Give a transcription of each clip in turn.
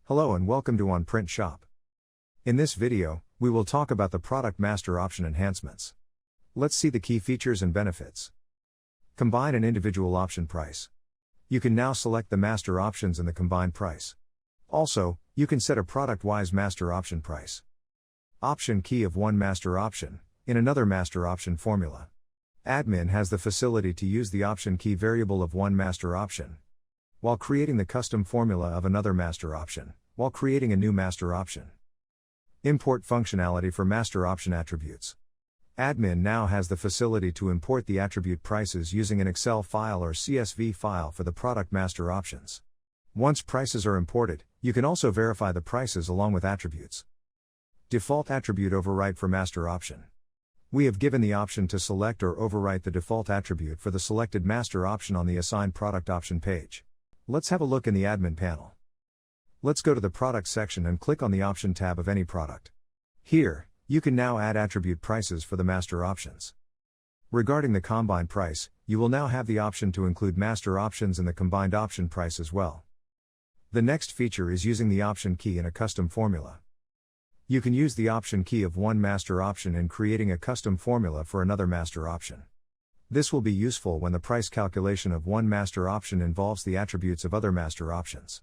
Hello and welcome to OnPrintShop. In this video, we will talk about the product master option enhancements. Let's see the key features and benefits. Combine an individual option price. You can now select the master options in the combined price. Also, you can set a product-wise master option price. Option key of one master option, in another master option formula. Admin has the facility to use the option key variable of one master option, while creating the custom formula of another master option, while creating a new master option. Import functionality for master option attributes. Admin now has the facility to import the attribute prices using an Excel file or CSV file for the product master options. Once prices are imported, you can also verify the prices along with attributes. Default attribute overwrite for master option. We have given the option to select or overwrite the default attribute for the selected master option on the assigned product option page. Let's have a look in the admin panel. Let's go to the product section and click on the option tab of any product. Here, you can now add attribute prices for the master options. Regarding the combined price, you will now have the option to include master options in the combined option price as well. The next feature is using the option key in a custom formula. You can use the option key of one master option in creating a custom formula for another master option. This will be useful when the price calculation of one master option involves the attributes of other master options.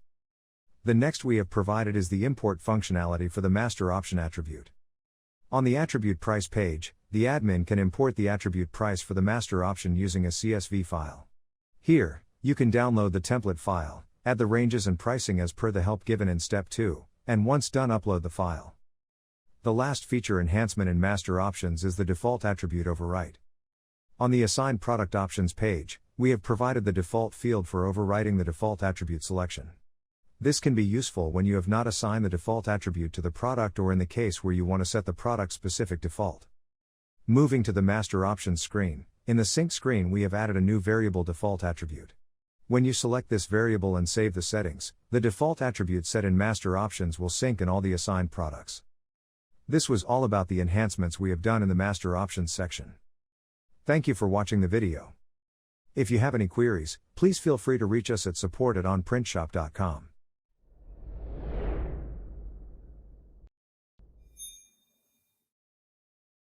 The next we have provided is the import functionality for the master option attribute. On the attribute price page, the admin can import the attribute price for the master option using a CSV file. Here, you can download the template file, add the ranges and pricing as per the help given in step 2, and once done upload the file. The last feature enhancement in master options is the default attribute overwrite. On the assigned product options page, we have provided the default field for overwriting the default attribute selection. This can be useful when you have not assigned the default attribute to the product or in the case where you want to set the product-specific default. Moving to the master options screen, in the sync screen we have added a new variable default attribute. When you select this variable and save the settings, the default attribute set in master options will sync in all the assigned products. This was all about the enhancements we have done in the master options section. Thank you for watching the video. If you have any queries, please feel free to reach us at support@onprintshop.com.